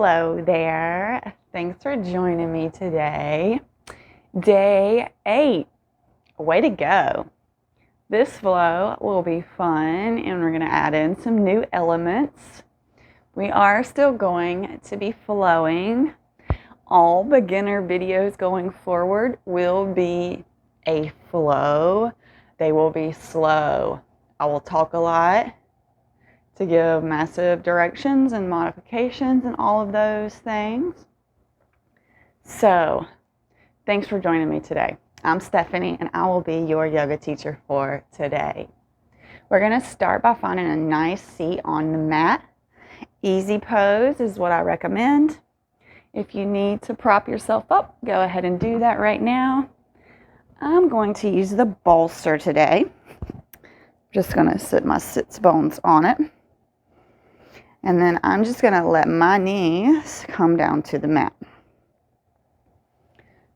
Hello there. Thanks for joining me today. Day 8. Way to go. This flow will be fun and we're going to add in some new elements. We are still going to be flowing. All beginner videos going forward will be a flow. They will be slow. I will talk a lot to give massive directions and modifications and all of those things. So, thanks for joining me today. I'm Stephanie and I will be your yoga teacher for today. We're going to start by finding a nice seat on the mat. Easy pose is what I recommend. If you need to prop yourself up, go ahead and do that right now. I'm going to use the bolster today. Just going to sit my sits bones on it. And then I'm just going to let my knees come down to the mat.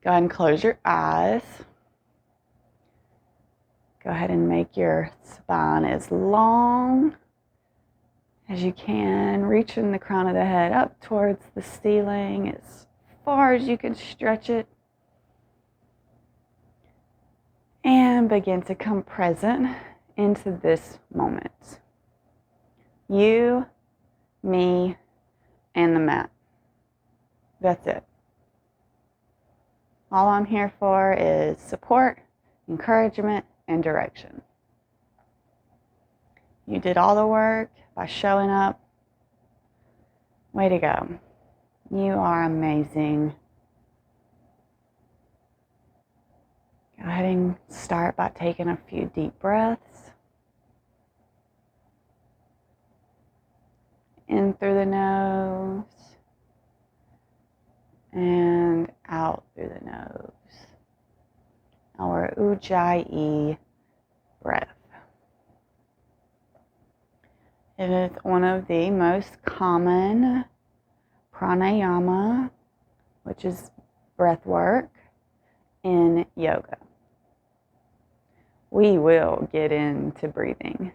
Go ahead and close your eyes. Go ahead and make your spine as long as you can. Reaching the crown of the head up towards the ceiling as far as you can stretch it. And begin to come present into this moment. You, me, and the mat. That's it. All I'm here for is support, encouragement, and direction. You did all the work by showing up. Way to go. You are amazing. Go ahead and start by taking a few deep breaths. In through the nose and out through the nose. Our Ujjayi breath. It is one of the most common pranayama, which is breath work, in yoga. We will get into breathing.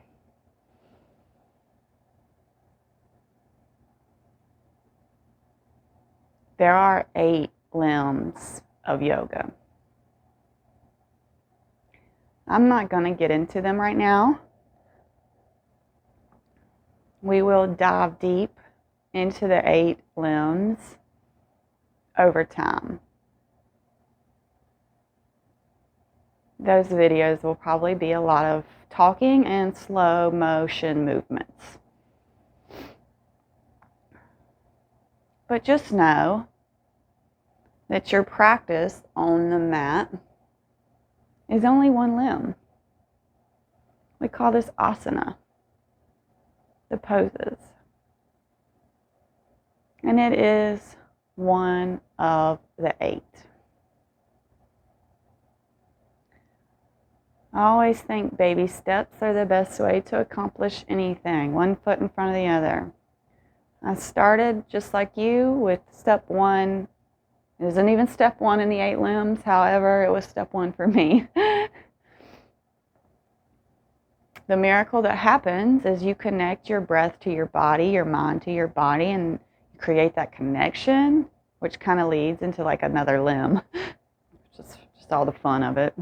There are 8 limbs of yoga. I'm not going to get into them right now. We will dive deep into the 8 limbs over time. Those videos will probably be a lot of talking and slow motion movements. But just know that your practice on the mat is only one limb. We call this asana, the poses. And it is one of the 8. I always think baby steps are the best way to accomplish anything, one foot in front of the other. I started just like you with step 1. It isn't even step 1 in the 8 limbs. However, it was step 1 for me. The miracle that happens is you connect your breath to your body, your mind to your body, and you create that connection, which kind of leads into like another limb. Just all the fun of it.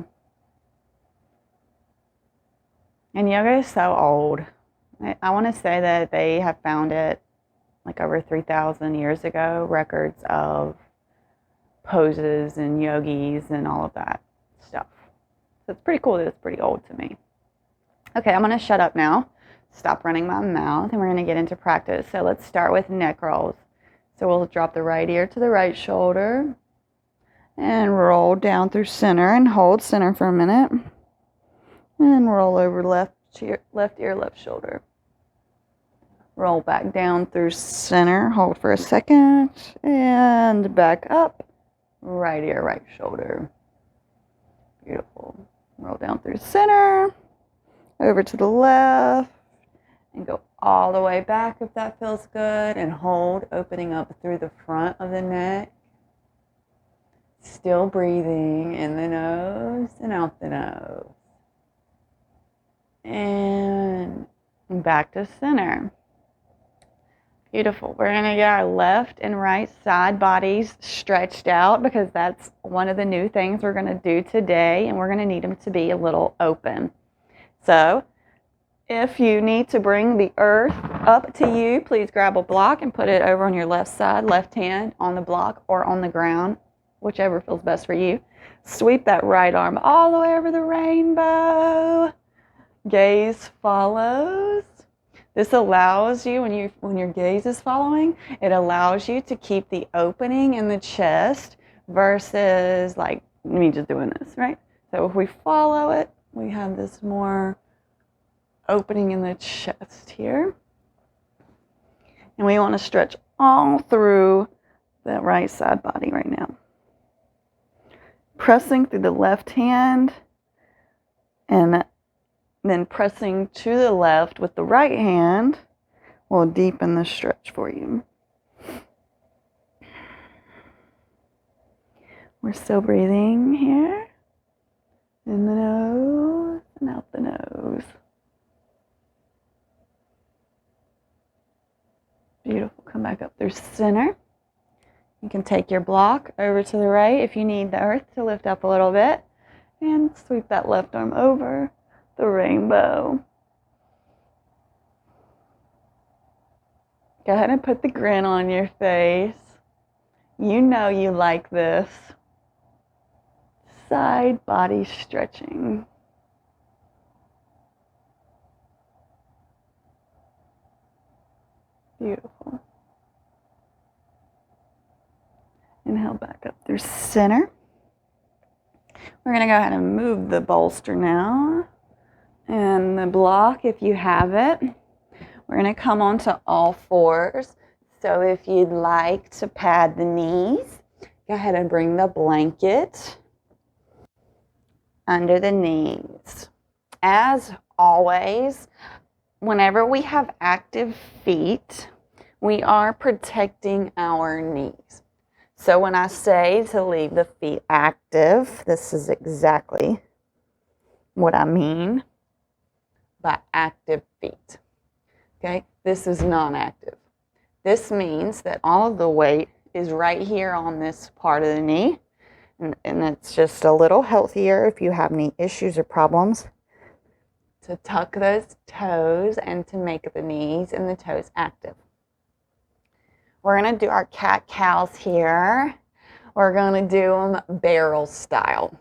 And yoga is so old. I want to say that they have found it like over 3,000 years ago, records of poses and yogis and all of that stuff. So it's pretty cool that it's pretty old to me. Okay, I'm going to shut up now, stop running my mouth, and we're going to get into practice. So let's start with neck rolls. So we'll drop the right ear to the right shoulder and roll down through center and hold center for a minute. And roll over left ear, left shoulder. Roll back down through center, hold for a second, and back up, right ear, right shoulder. Beautiful. Roll down through center, over to the left, and go all the way back if that feels good, and hold, opening up through the front of the neck. Still breathing in the nose and out the nose. And back to center. Beautiful. We're going to get our left and right side bodies stretched out because that's one of the new things we're going to do today, and we're going to need them to be a little open. So if you need to bring the earth up to you, please grab a block and put it over on your left side, left hand on the block or on the ground, whichever feels best for you. Sweep that right arm all the way over the rainbow. Gaze follows. This allows you, when your gaze is following, it allows you to keep the opening in the chest versus like me just doing this, right? So if we follow it, we have this more opening in the chest here. And we want to stretch all through the right side body right now. Pressing through the left hand and then pressing to the left with the right hand will deepen the stretch for you. We're still breathing here. In the nose and out the nose. Beautiful. Come back up through center. You can take your block over to the right if you need the earth to lift up a little bit. And sweep that left arm over the rainbow. Go ahead and put the grin on your face. You know you like this. Side body stretching. Beautiful. Inhale back up through center. We're going to go ahead and move the bolster now. And the block, if you have it. We're going to come onto all fours. So if you'd like to pad the knees, go ahead and bring the blanket under the knees. As always, whenever we have active feet, we are protecting our knees. So when I say to leave the feet active, this is exactly what I mean by active feet. Okay, this is non-active. This means that all of the weight is right here on this part of the knee, and it's just a little healthier if you have any issues or problems to tuck those toes and to make the knees and the toes active. We're going to do our cat-cows here. We're going to do them barrel style.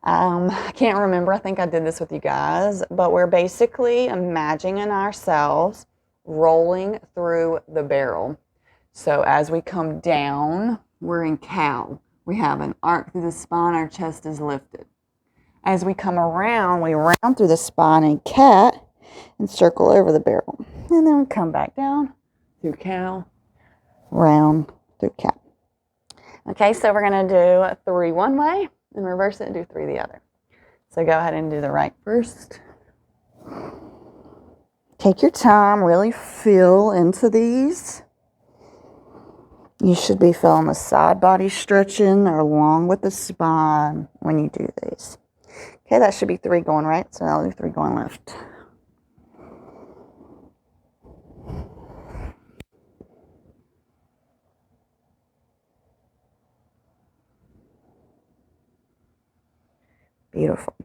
I can't remember, I think I did this with you guys, but we're basically imagining ourselves rolling through the barrel. So as we come down, we're in cow. We have an arc through the spine, our chest is lifted. As we come around, we round through the spine in cat and circle over the barrel. And then we come back down through cow, round through cat. Okay, so we're going to do 3 one way and reverse it and do 3 the other. So go ahead and do the right first. Take your time, really feel into these. You should be feeling the side body stretching along with the spine when you do these. Okay, that should be 3 going right, so I'll do 3 going left. Beautiful.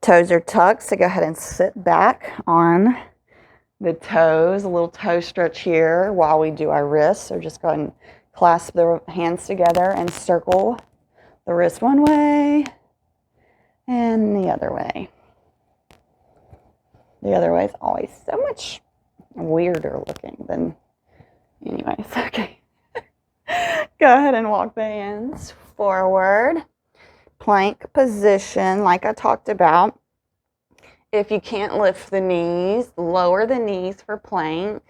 Toes are tucked, so go ahead and sit back on the toes, a little toe stretch here while we do our wrists. So just go ahead and clasp the hands together and circle the wrist one way and the other way. The other way is always so much weirder looking than anyways. Okay. Go ahead and walk the hands forward. Plank position, like I talked about. If you can't lift the knees, lower the knees for plank.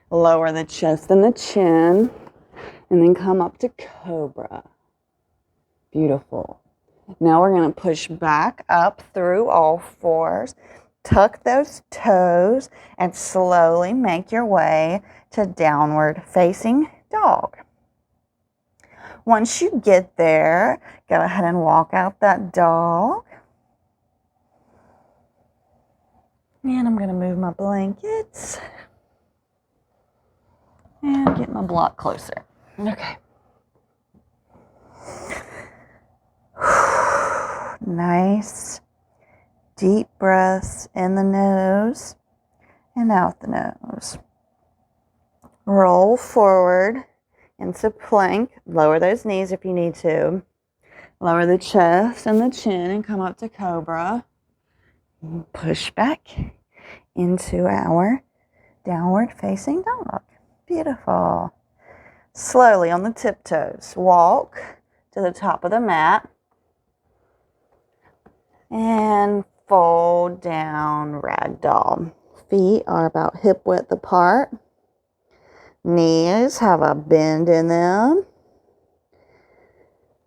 Lower the chest and the chin. And then come up to cobra. Beautiful. Now we're going to push back up through all fours. Tuck those toes and slowly make your way to downward facing dog. Once you get there, go ahead and walk out that dog. And I'm going to move my blankets. my block closer. Okay. Nice deep breaths in the nose and out the nose. Roll forward into plank. Lower those knees if you need to. Lower the chest and the chin and come up to cobra. Push back into our downward facing dog. Beautiful. Slowly on the tiptoes, walk to the top of the mat and fold down ragdoll. Feet are about hip width apart. Knees have a bend in them.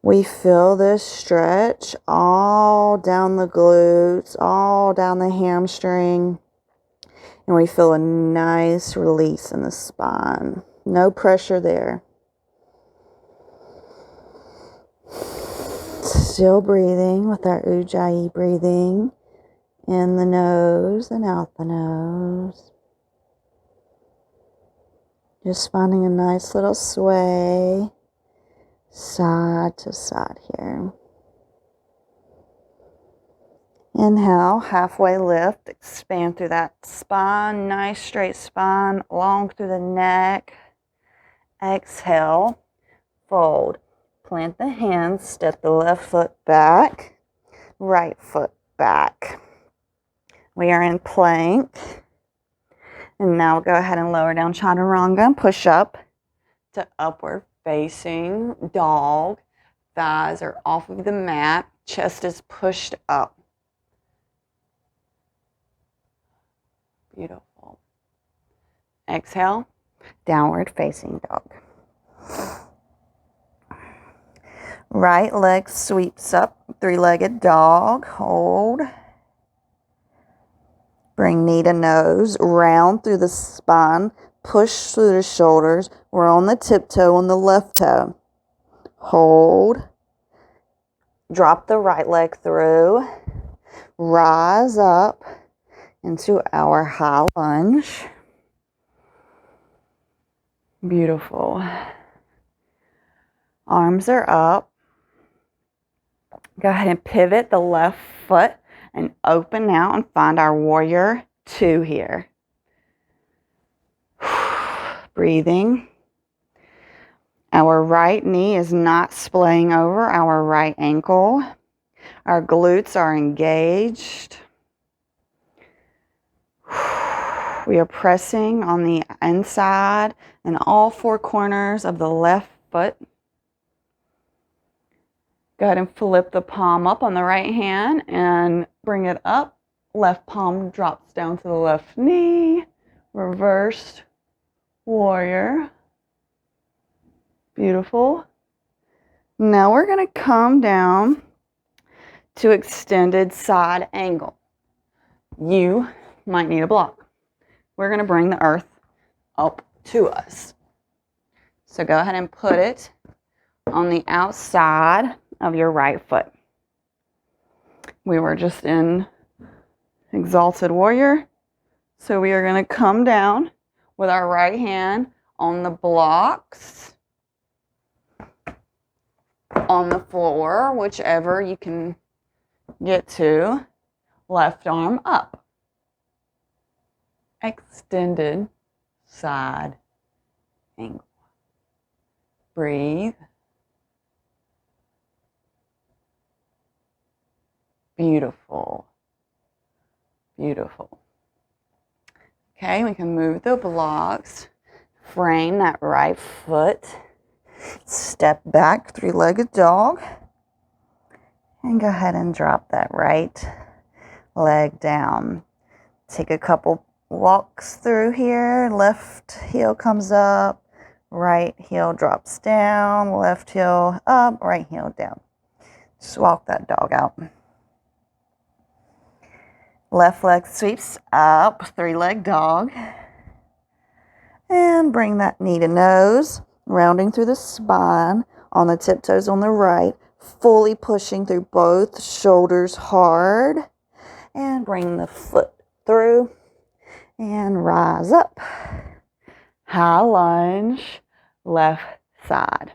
We feel this stretch all down the glutes, all down the hamstring. And we feel a nice release in the spine. No pressure there. Still breathing with our Ujjayi breathing. In the nose and out the nose. Just finding a nice little sway. Side to side here. Inhale, halfway lift, expand through that spine, nice straight spine, long through the neck. Exhale, fold. Plant the hands, step the left foot back, right foot back. We are in plank. And now we'll go ahead and lower down chaturanga and push up to upward facing dog. Thighs are off of the mat. Chest is pushed up. Beautiful. Exhale, downward facing dog. Right leg sweeps up, three-legged dog. Hold. Bring knee to nose, round through the spine, push through the shoulders. We're on the tiptoe on the left toe. Hold. Drop the right leg through. Rise up into our high lunge. Beautiful. Arms are up. Go ahead and pivot the left foot and open out and find our warrior 2 here. Breathing. Our right knee is not splaying over our right ankle. Our glutes are engaged. We are pressing on the inside and all 4 corners of the left foot. Go ahead and flip the palm up on the right hand and bring it up. Left palm drops down to the left knee. Reversed warrior. Beautiful. Now we're going to come down to extended side angle. You might need a block. We're going to bring the earth up to us. So go ahead and put it on the outside of your right foot. We were just in exalted warrior. So we are going to come down with our right hand on the blocks, on the floor, whichever you can get to. Left arm up. Extended side angle. Breathe. Beautiful. Beautiful. Okay, we can move the blocks. Frame that right foot. Step back, three-legged dog. And go ahead and drop that right leg down. Take a couple walks through here. Left heel comes up. Right heel drops down. Left heel up. Right heel down. Just walk that dog out. Left leg sweeps up, 3-leg dog. And bring that knee to nose, rounding through the spine on the tiptoes on the right, fully pushing through both shoulders hard. And bring the foot through and rise up. High lunge, left side.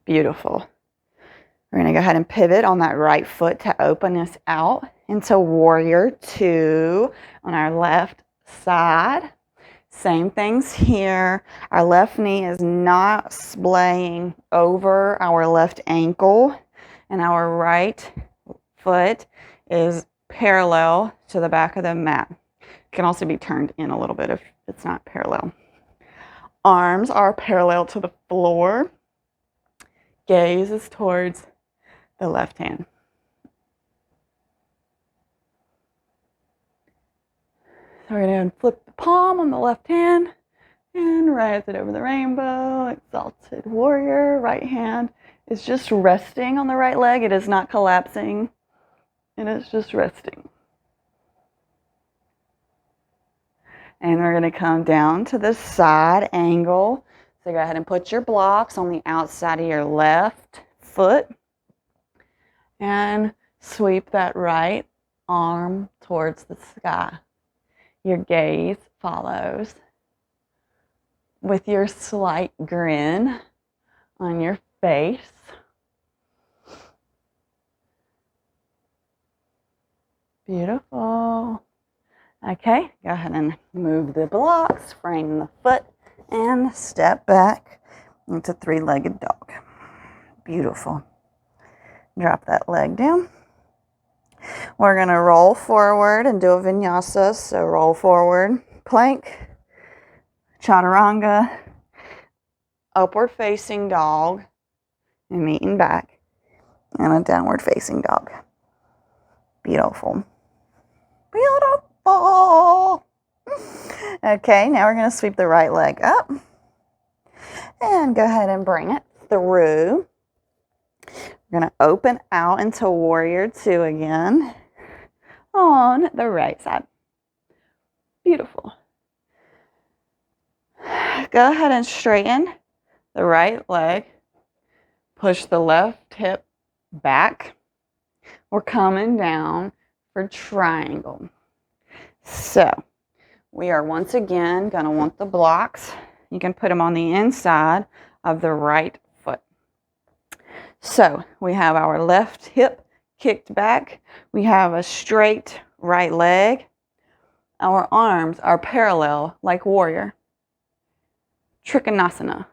Beautiful. We're going to go ahead and pivot on that right foot to open us out into warrior two on our left side. Same things here. Our left knee is not splaying over our left ankle, and our right foot is parallel to the back of the mat. It can also be turned in a little bit if it's not parallel. Arms are parallel to the floor. Gaze is towards the left hand. So we're going to flip the palm on the left hand and rise it over the rainbow. Exalted warrior. Right hand is just resting on the right leg. It is not collapsing. It is just resting. And we're going to come down to the side angle. So go ahead and put your blocks on the outside of your left foot. And sweep that right arm towards the sky. Your gaze follows with your slight grin on your face. Beautiful. Okay, go ahead and move the blocks, frame the foot, and step back into three-legged dog. Beautiful. Drop that leg down. We're going to roll forward and do a vinyasa. So roll forward, plank, chaturanga, upward facing dog, and meeting back, and a downward facing dog. Beautiful. Beautiful. Okay, now we're going to sweep the right leg up and go ahead and bring it through. We're going to open out into warrior two again on the right side. Beautiful. Go ahead and straighten the right leg. Push the left hip back. We're coming down for triangle. So we are once again going to want the blocks. You can put them on the inside of the right foot. So we have our left hip kicked back. We have a straight right leg. Our arms are parallel like warrior. Trikonasana,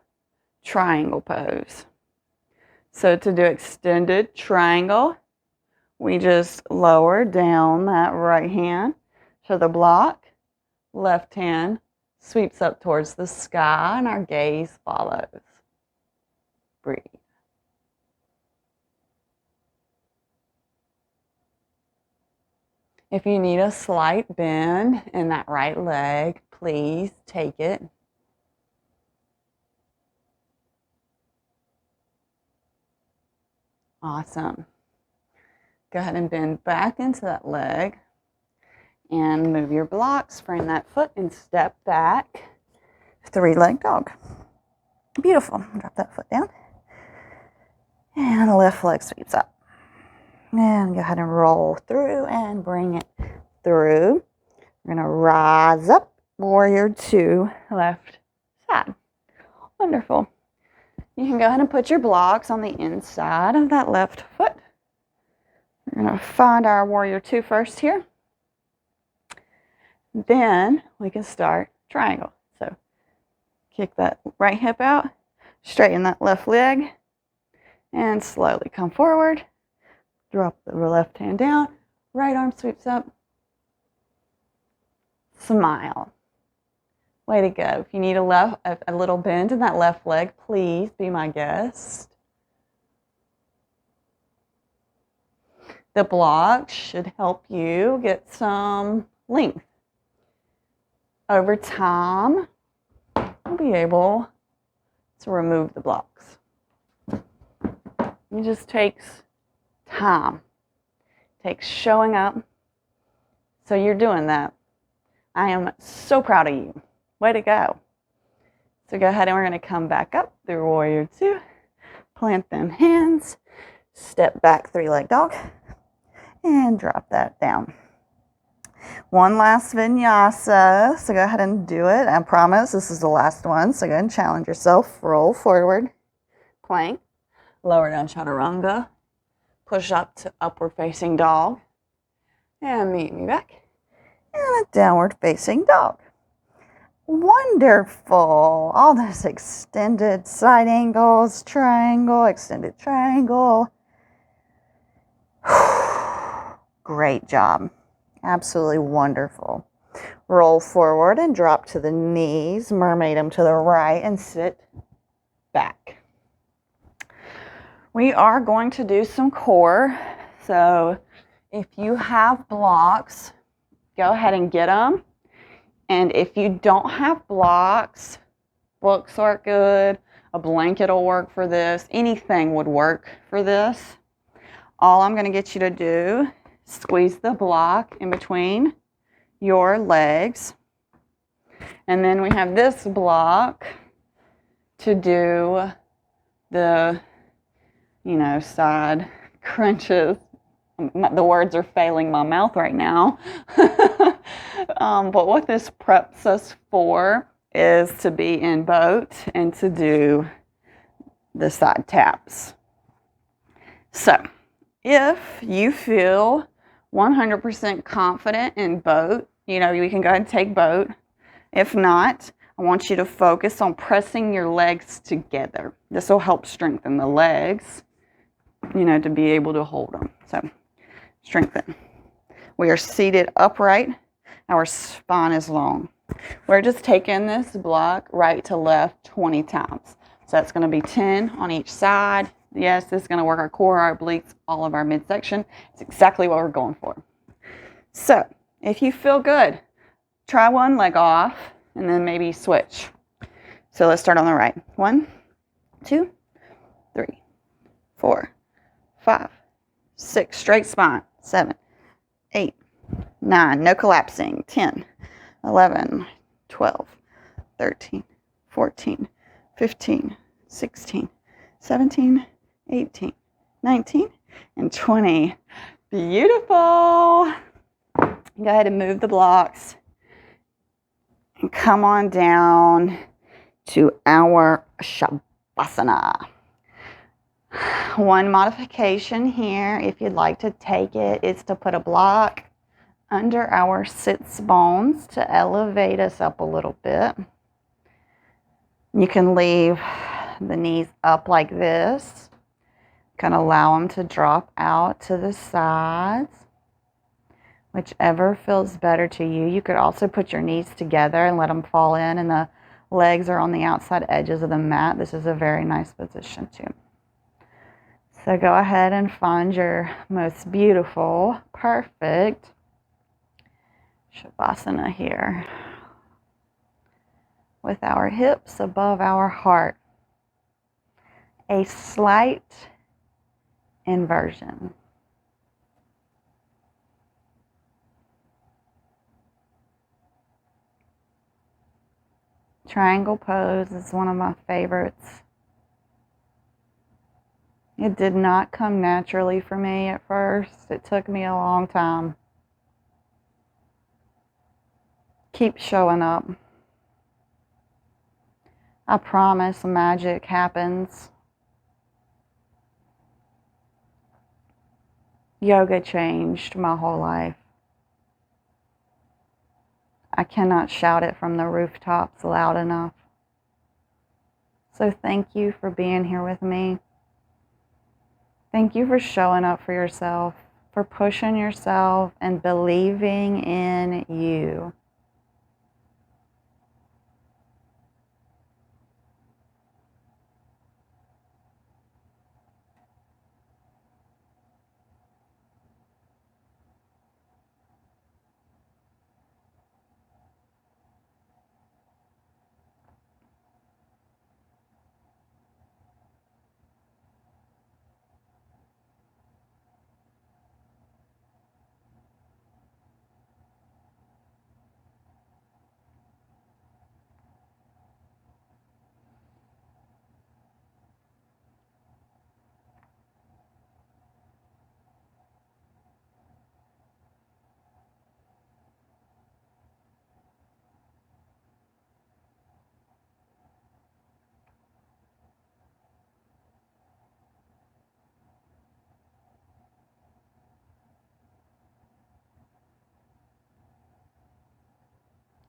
triangle pose. So to do extended triangle, we just lower down that right hand to the block. Left hand sweeps up towards the sky and our gaze follows. Breathe. If you need a slight bend in that right leg, please take it. Awesome. Go ahead and bend back into that leg and move your blocks, frame that foot and step back. Three-leg dog. Beautiful. Drop that foot down. And the left leg sweeps up. And go ahead and roll through and bring it through. We're going to rise up, warrior two, left side. Wonderful. You can go ahead and put your blocks on the inside of that left foot. We're going to find our warrior two first here. Then we can start triangle. So kick that right hip out, straighten that left leg, and slowly come forward. Drop the left hand down, right arm sweeps up. Smile. Way to go. If you need a little bend in that left leg, please be my guest. The block should help you get some length. Over time, you'll be able to remove the blocks. It just takes time. It takes showing up. So you're doing that. I am so proud of you. Way to go. So go ahead and we're going to come back up through warrior two. Plant them hands. Step back, three-leg dog. And drop that down. One last vinyasa, so go ahead and do it. I promise this is the last one, so go ahead and challenge yourself. Roll forward, plank, lower down chaturanga, push up to upward facing dog, and meet me back. And a downward facing dog. Wonderful. All those extended side angles, triangle, extended triangle. Great job. Absolutely wonderful. Roll forward and drop to the knees. Mermaid them to the right and sit back. We are going to do some core. So if you have blocks, go ahead and get them. And if you don't have blocks, books are good. A blanket will work for this. Anything would work for this. All I'm going to get you to do, squeeze the block in between your legs. And then we have this block to do the, side crunches. The words are failing my mouth right now. But what this preps us for is to be in boat and to do the side taps. So if you feel 100% confident in boat, you can go ahead and take boat. If not, I want you to focus on pressing your legs together. This will help strengthen the legs, to be able to hold them. So strengthen. We are seated upright. Our spine is long. We're just taking this block right to left 20 times. So that's going to be 10 on each side. Yes, this is going to work our core, our obliques, all of our midsection. It's exactly what we're going for. So if you feel good, try one leg off and then maybe switch. So let's start on the right. 1, 2, 3, 4, 5, 6. Straight spine. 7, 8, 9. No collapsing. 10, 11, 12, 13, 14, 15, 16, 17, 18, 19, and 20. Beautiful. Go ahead and move the blocks and come on down to our Shavasana. One modification here, if you'd like to take it, is to put a block under our sits bones to elevate us up a little bit. You can leave the knees up like this. You can allow them to drop out to the sides. Whichever feels better to you. You could also put your knees together and let them fall in, and the legs are on the outside edges of the mat. This is a very nice position too. So go ahead and find your most beautiful, perfect Shavasana here. With our hips above our heart. A slight inversion. Triangle pose is one of my favorites. It did not come naturally for me at first. It took me a long time. Keep showing up. I promise magic happens. Yoga changed my whole life. I cannot shout it from the rooftops loud enough. So thank you for being here with me. Thank you for showing up for yourself, for pushing yourself and believing in you.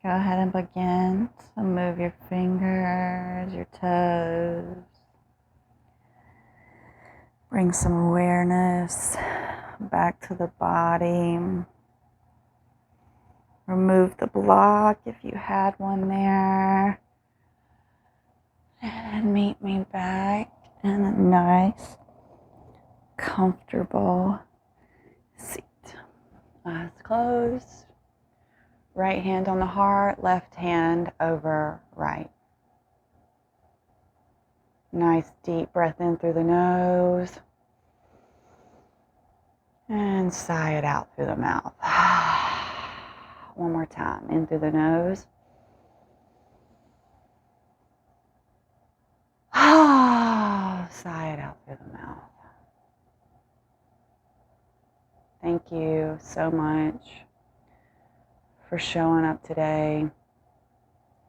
Go ahead and begin to move your fingers, your toes. Bring some awareness back to the body. Remove the block if you had one there. And meet me back in a nice, comfortable seat. Eyes closed. Right hand on the heart, left hand over right. Nice deep breath in through the nose. And sigh it out through the mouth. One more time. In through the nose. Sigh it out through the mouth. Thank you so much for showing up today.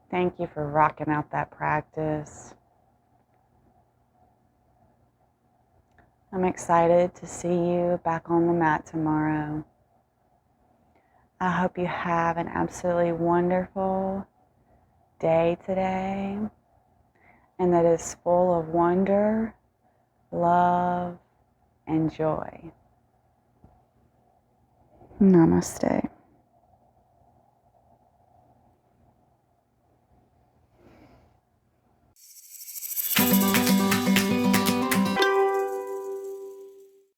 Thank you for rocking out that practice. I'm excited to see you back on the mat tomorrow. I hope you have an absolutely wonderful day today, and that is full of wonder, love, and joy. Namaste.